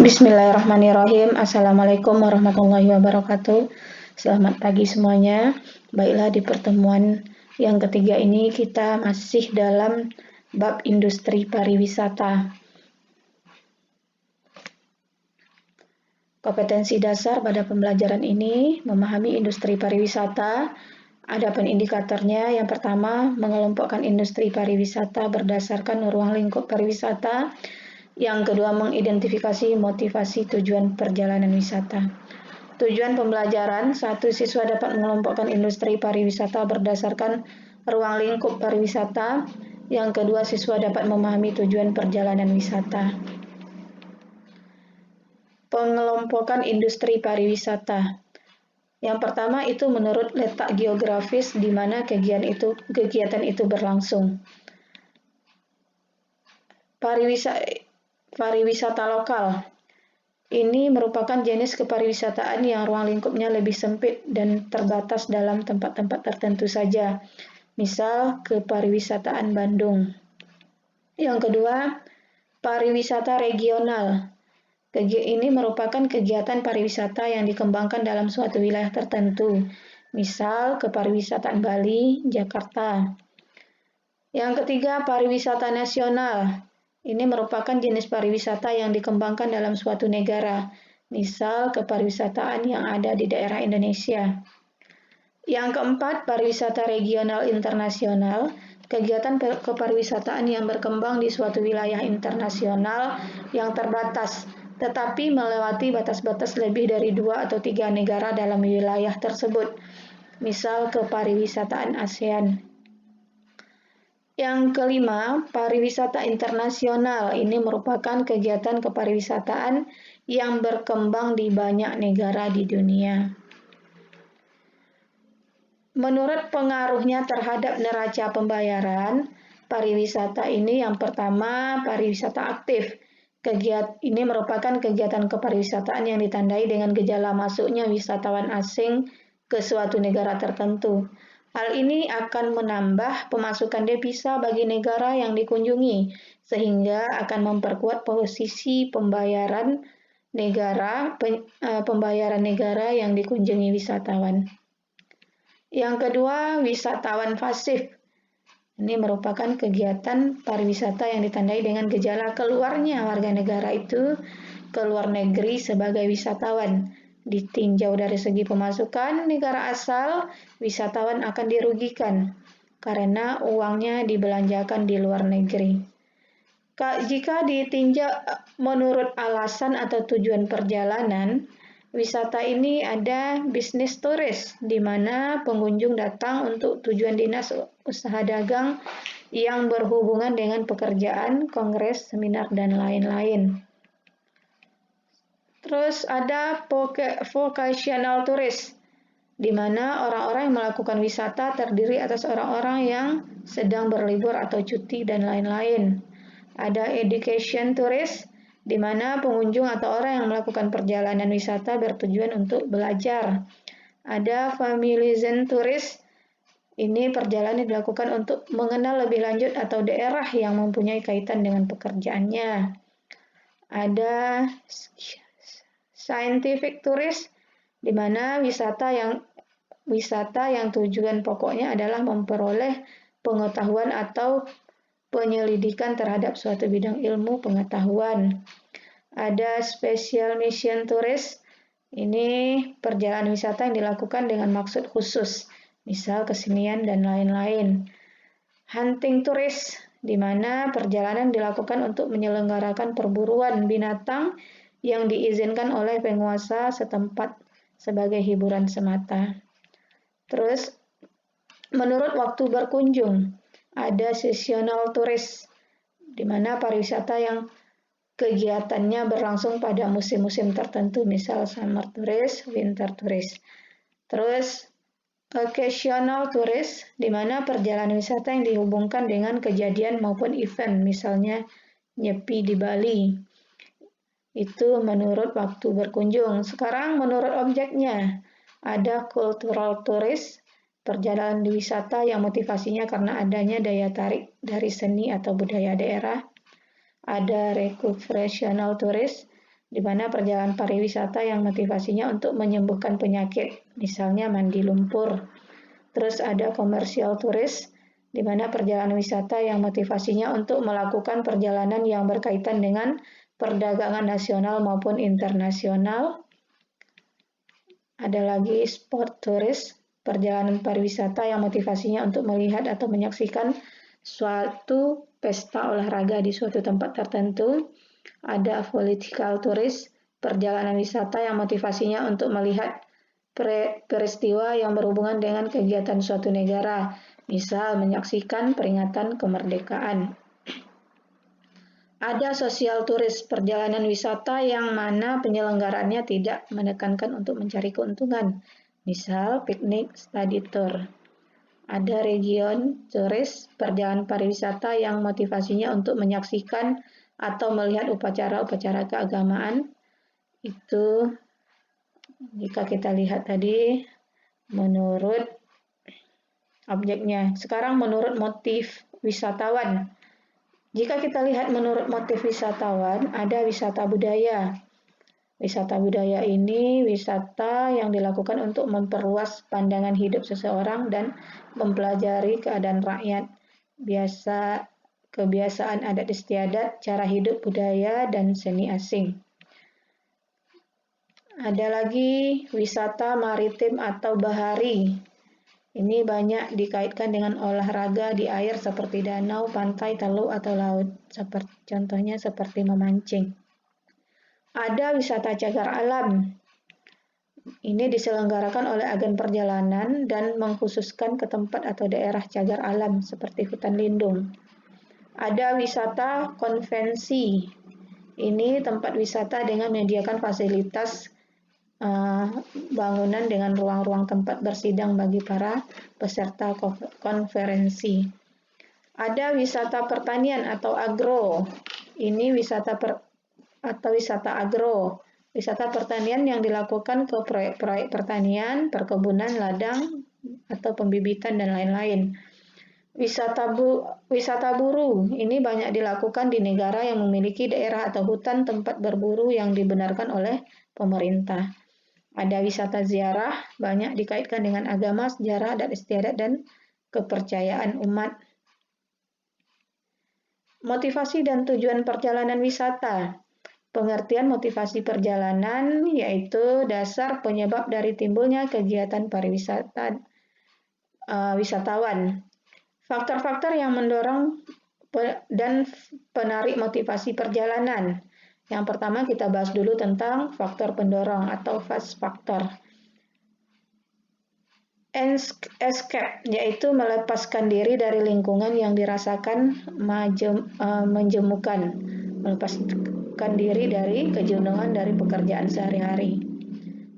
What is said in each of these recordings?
Bismillahirrahmanirrahim. Assalamualaikum warahmatullahi wabarakatuh. Selamat pagi semuanya. Baiklah, di pertemuan yang ketiga ini kita masih dalam bab industri pariwisata. Kompetensi dasar pada pembelajaran ini memahami industri pariwisata. Adapun indikatornya, yang pertama, mengelompokkan industri pariwisata berdasarkan ruang lingkup pariwisata. Yang kedua, mengidentifikasi motivasi tujuan perjalanan wisata. Tujuan pembelajaran, 1. Siswa dapat mengelompokkan industri pariwisata berdasarkan ruang lingkup pariwisata. Yang kedua, siswa dapat memahami tujuan perjalanan wisata. Pengelompokan industri pariwisata. Yang pertama itu menurut letak geografis di mana kegiatan itu berlangsung. Pariwisata lokal. Ini merupakan jenis kepariwisataan yang ruang lingkupnya lebih sempit dan terbatas dalam tempat-tempat tertentu saja. Misal, kepariwisataan Bandung. Yang kedua, pariwisata regional. Ini merupakan kegiatan pariwisata yang dikembangkan dalam suatu wilayah tertentu. Misal, kepariwisataan Bali, Jakarta. Yang ketiga, pariwisata nasional. Ini merupakan jenis pariwisata yang dikembangkan dalam suatu negara, misal kepariwisataan yang ada di daerah Indonesia. Yang keempat, pariwisata regional internasional, kegiatan kepariwisataan yang berkembang di suatu wilayah internasional yang terbatas, tetapi melewati batas-batas lebih dari 2 atau 3 negara dalam wilayah tersebut, misal kepariwisataan ASEAN. Yang kelima, pariwisata internasional. Ini merupakan kegiatan kepariwisataan yang berkembang di banyak negara di dunia. Menurut pengaruhnya terhadap neraca pembayaran, pariwisata ini yang pertama, pariwisata aktif. Ini merupakan kegiatan kepariwisataan yang ditandai dengan gejala masuknya wisatawan asing ke suatu negara tertentu. Hal ini akan menambah pemasukan devisa bagi negara yang dikunjungi, sehingga akan memperkuat posisi pembayaran negara yang dikunjungi wisatawan. Yang kedua, wisatawan pasif. Ini merupakan kegiatan pariwisata yang ditandai dengan gejala keluarnya warga negara itu ke luar negeri sebagai wisatawan. Ditinjau dari segi pemasukan negara asal, wisatawan akan dirugikan karena uangnya dibelanjakan di luar negeri. Jika ditinjau menurut alasan atau tujuan perjalanan, wisata ini ada bisnis turis, di mana pengunjung datang untuk tujuan dinas usaha dagang yang berhubungan dengan pekerjaan, kongres, seminar, dan lain-lain. Terus ada vocational tourist, di mana orang-orang yang melakukan wisata terdiri atas orang-orang yang sedang berlibur atau cuti dan lain-lain. Ada education tourist, di mana pengunjung atau orang yang melakukan perjalanan wisata bertujuan untuk belajar. Ada familizen tourist, ini perjalanan dilakukan untuk mengenal lebih lanjut atau daerah yang mempunyai kaitan dengan pekerjaannya. Ada scientific tourist, di mana wisata yang tujuan pokoknya adalah memperoleh pengetahuan atau penyelidikan terhadap suatu bidang ilmu pengetahuan. Ada special mission tourist, ini perjalanan wisata yang dilakukan dengan maksud khusus, misal kesenian dan lain-lain. Hunting tourist, di mana perjalanan dilakukan untuk menyelenggarakan perburuan binatang yang diizinkan oleh penguasa setempat sebagai hiburan semata. Terus, menurut waktu berkunjung, ada seasonal tourist, di mana pariwisata yang kegiatannya berlangsung pada musim-musim tertentu, misal summer tourist, winter tourist. Terus, occasional tourist, di mana perjalanan wisata yang dihubungkan dengan kejadian maupun event, misalnya nyepi di Bali. Itu menurut waktu berkunjung. Sekarang menurut objeknya, ada cultural tourist, perjalanan wisata yang motivasinya karena adanya daya tarik dari seni atau budaya daerah. Ada recreational tourist, di mana perjalanan pariwisata yang motivasinya untuk menyembuhkan penyakit, misalnya mandi lumpur. Terus ada komersial turis, di mana perjalanan wisata yang motivasinya untuk melakukan perjalanan yang berkaitan dengan perdagangan nasional maupun internasional. Ada lagi sport turis, perjalanan pariwisata yang motivasinya untuk melihat atau menyaksikan suatu pesta olahraga di suatu tempat tertentu. Ada political turis, perjalanan wisata yang motivasinya untuk melihat peristiwa yang berhubungan dengan kegiatan suatu negara, misal menyaksikan peringatan kemerdekaan. Ada sosial turis, perjalanan wisata yang mana penyelenggaranya tidak menekankan untuk mencari keuntungan, misal piknik, study tour. Ada region turis, perjalanan pariwisata yang motivasinya untuk menyaksikan atau melihat upacara-upacara keagamaan. Itu jika kita lihat tadi menurut objeknya. Sekarang menurut motif wisatawan. Jika kita lihat menurut motif wisatawan, ada wisata budaya. Wisata budaya ini wisata yang dilakukan untuk memperluas pandangan hidup seseorang dan mempelajari keadaan rakyat, kebiasaan adat istiadat, cara hidup budaya, dan seni asing. Ada lagi wisata maritim atau bahari. Ini banyak dikaitkan dengan olahraga di air seperti danau, pantai, teluk, atau laut. Contohnya seperti memancing. Ada wisata cagar alam. Ini diselenggarakan oleh agen perjalanan dan mengkhususkan ke tempat atau daerah cagar alam seperti hutan lindung. Ada wisata konvensi. Ini tempat wisata dengan menyediakan fasilitas bangunan dengan ruang-ruang tempat bersidang bagi para peserta konferensi. Ada wisata pertanian atau agro. Ini wisata agro. Wisata pertanian yang dilakukan ke proyek-proyek pertanian, perkebunan, ladang, atau pembibitan, dan lain-lain. Wisata buru. Ini banyak dilakukan di negara yang memiliki daerah atau hutan tempat berburu yang dibenarkan oleh pemerintah. Ada wisata ziarah, banyak dikaitkan dengan agama, sejarah, adat istiadat, dan kepercayaan umat. Motivasi dan tujuan perjalanan wisata. Pengertian motivasi perjalanan yaitu dasar penyebab dari timbulnya kegiatan pariwisata wisatawan. Faktor-faktor yang mendorong dan penarik motivasi perjalanan. Yang pertama kita bahas dulu tentang faktor pendorong atau fast factor. Escape, yaitu melepaskan diri dari lingkungan yang dirasakan menjemukan. Melepaskan diri dari kejenuhan dari pekerjaan sehari-hari.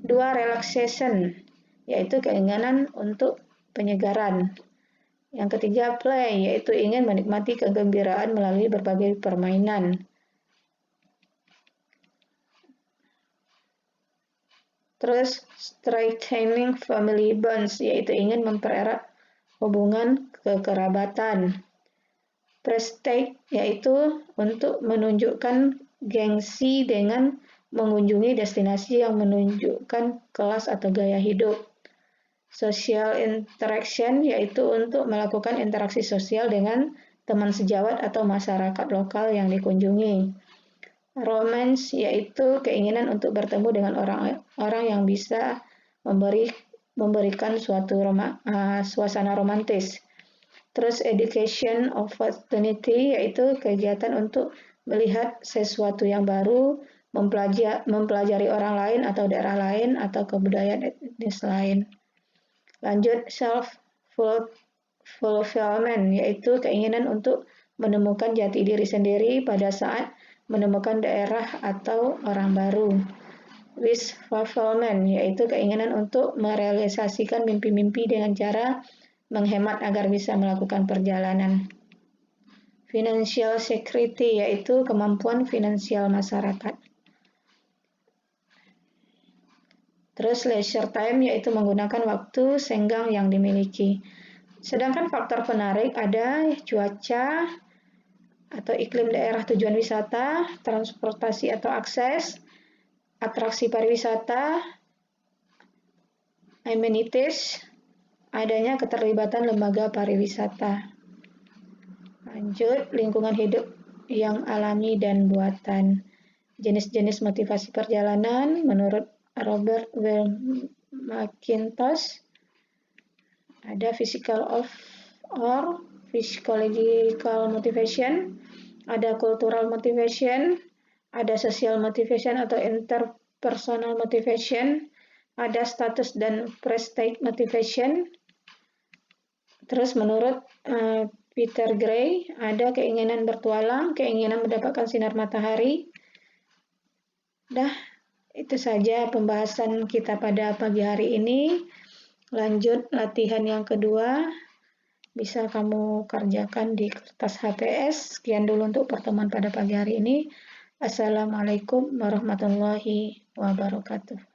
2. Relaxation, yaitu keinginan untuk penyegaran. Yang ketiga, play, yaitu ingin menikmati kegembiraan melalui berbagai permainan. Terus strengthening family bonds, yaitu ingin mempererat hubungan kekerabatan. Prestige, yaitu untuk menunjukkan gengsi dengan mengunjungi destinasi yang menunjukkan kelas atau gaya hidup. Social interaction, yaitu untuk melakukan interaksi sosial dengan teman sejawat atau masyarakat lokal yang dikunjungi. Romance, yaitu keinginan untuk bertemu dengan orang yang bisa memberikan suatu suasana romantis. Terus education opportunity, yaitu kegiatan untuk melihat sesuatu yang baru, mempelajari orang lain atau daerah lain atau kebudayaan etnis lain. Lanjut, self-fulfillment, yaitu keinginan untuk menemukan jati diri sendiri pada saat menemukan daerah atau orang baru. Wish fulfillment, yaitu keinginan untuk merealisasikan mimpi-mimpi dengan cara menghemat agar bisa melakukan perjalanan. Financial security, yaitu kemampuan finansial masyarakat. Terus leisure time, yaitu menggunakan waktu senggang yang dimiliki. Sedangkan faktor penarik ada cuaca atau iklim daerah tujuan wisata, transportasi atau akses, atraksi pariwisata, amenities, adanya keterlibatan lembaga pariwisata. Lanjut, lingkungan hidup yang alami dan buatan. Jenis-jenis motivasi perjalanan menurut Robert Will McIntosh, ada physical or psychological motivation, ada cultural motivation, ada social motivation atau interpersonal motivation, ada status dan prestige motivation. Terus menurut Peter Gray, ada keinginan bertualang, keinginan mendapatkan sinar matahari. Itu saja pembahasan kita pada pagi hari ini. Lanjut latihan yang kedua, bisa kamu kerjakan di kertas HPS. Sekian dulu untuk pertemuan pada pagi hari ini. Assalamualaikum warahmatullahi wabarakatuh.